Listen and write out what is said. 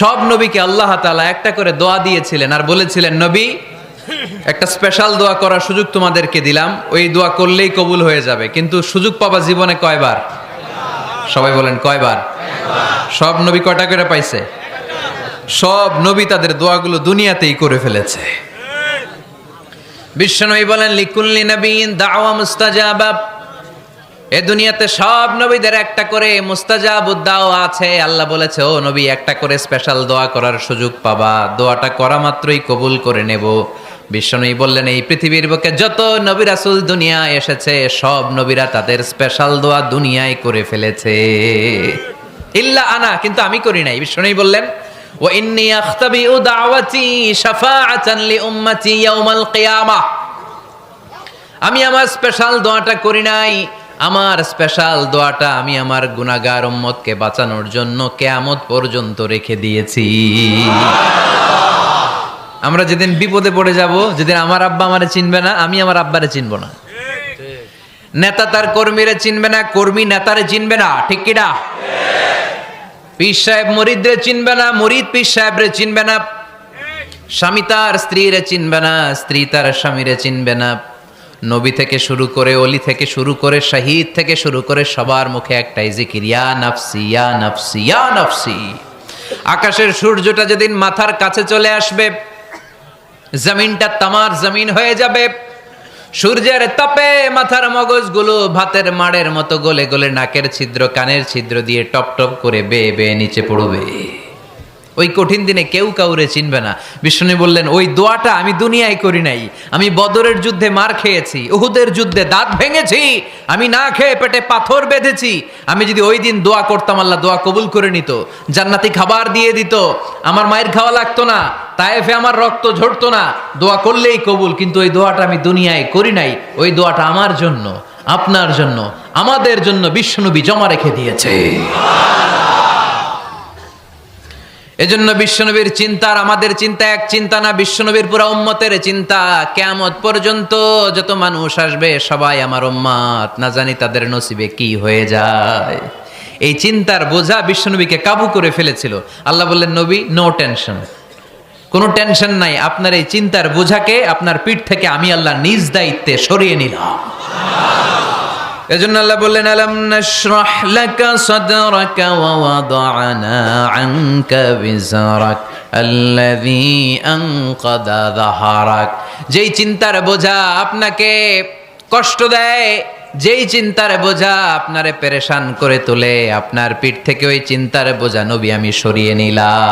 সব নবীকে আল্লাহ তাআলা একটা করে দোয়া দিয়েছিলেন আর বলেছিলেন, নবী একটা স্পেশাল দোয়া করার সুযোগ তোমাদেরকে দিলাম, ওই দোয়া করলেই কবুল হয়ে যাবে। কিন্তু সুযোগ পাবা জীবনে কয়বার? সবাই বলেন কয়বার? সব নবী কয়টা করে পাইছে? সব নবী তাদের দোয়াগুলো দুনিয়াতেই করে ফেলেছে। বিশ্বনবী বলেন, লিকুল্লি নবিয়্যিন দাওয়া মুস্তাজাবা। এ দুনিয়াতে সব নবীদের একটা করে মুস্তাজাবুদ দাওয়া আছে। আল্লাহ বলেছে, ও নবী, একটা করে স্পেশাল দোয়া করার সুযোগ পাবা, দোয়াটা করা মাত্রই কবুল করে নেব। বিশ্বনবী বললেন, এই পৃথিবীর বুকে যত নবী রাসূল দুনিয়ায় এসেছে, সব নবীরা তাদের স্পেশাল দোয়া দুনিয়ায় করে ফেলেছে, ইল্লা আনা, কিন্তু আমি করি নাই। বিশ্বনবী বললেন, ওয়া ইন্নী আখতাবিউ দাওয়াতি শাফাআতান লি উম্মতি ইয়াউমাল কিয়ামাহ। আমি আমার স্পেশাল দোয়াটা করি নাই, আমার স্পেশাল দোয়াটা আমি আমার গুনাহগার উম্মতকে বাঁচানোর জন্য কিয়ামত পর্যন্ত রেখে দিয়েছি। আমরা যেদিন বিপদে পড়ে যাব, যেদিন আমার আব্বা আমারে চিনবে না, আমি আমার আব্বারে চিনব না, নেতা তার কর্মীরে চিনবে না, কর্মী নেতারে চিনবে না, ঠিক কি না? পীর সাহেব মুরিদরে চিনবে না, মুরিদ পীর সাহেবরে চিনবে না, স্বামী তার স্ত্রীরে চিনবে না, স্ত্রী তার স্বামীরে চিনবে না। নবী থেকে শুরু করে, অলি থেকে শুরু করে, শহীদ থেকে শুরু করে সবার মুখে একটাই জিকির, ইয়া নাফসি ইয়া নাফসি ইয়া নাফসি। আকাশের সূর্যটা যেদিন মাথার কাছে চলে আসবে, জমিনটা তামার জমিন হয়ে যাবে, সূর্যের তাপে মাথার মগজগুলো ভাতের মাড়ের মতো গলে গলে নাকের ছিদ্র কানের ছিদ্র দিয়ে টপ টপ করে বেয়ে বেয়ে নিচে পড়বে। ওই কঠিন দিনে কেউ কাউরে চিনবে না। বিষ্ণু বললেন, ওই দোয়াটা আমি দুনিয়ায় করি নাই, আমি বদরের যুদ্ধে মার খেয়েছি, উহুদের যুদ্ধে দাঁত ভেঙেছি, আমি না খেয়ে পেটে পাথর বেঁধেছি। আমি যদি ওই দিন দোয়া করতাম, আল্লাহ দোয়া কবুল করে নিত, জান্নাতি খাবার দিয়ে দিত, আমার মায়ের খাওয়া লাগতো না, তায়েফে আমার রক্ত ঝরতো না, দোয়া করলেই কবুল। কিন্তু ওই দোয়াটা আমি দুনিয়ায় করি নাই, ওই দোয়াটা আমার জন্য, আপনার জন্য, আমাদের জন্য বিশ্বনবী জমা রেখে দিয়েছে। এজন্য বিশ্বনবীর চিন্তা আর আমাদের চিন্তা এক চিন্তা না, বিশ্বনবীর পুরা উম্মতের চিন্তা। কিয়ামত পর্যন্ত যত মানুষ আসবে সবাই আমার উম্মত, না জানি তাদের নসিবে কি হয়ে যায়। এই চিন্তার বোঝা বিশ্বনবীকে কাবু করে ফেলেছিল। আল্লাহ বললেন, নবী নো টেনশন, কোনো টেনশন নাই, আপনার এই চিন্তার বোঝাকে আপনার পিঠ থেকে আমি আল্লাহ নিজ দায়িত্বে সরিয়ে নিলাম। এজন্য আল্লাহ বললেন, আলাম নাশরাহ লাকা সাদরাকা ওয়া ওয়াদা'না আনকা বিজরাক আল্লাযী আনকাদা যাহরাক। যেই চিন্তার বোঝা আপনাকে কষ্ট দেয়, যেই চিন্তার বোঝা আপনারে পেরেশান করে তোলে, আপনার পিঠ থেকে ওই চিন্তার বোঝা নবী আমি সরিয়ে নিলাম।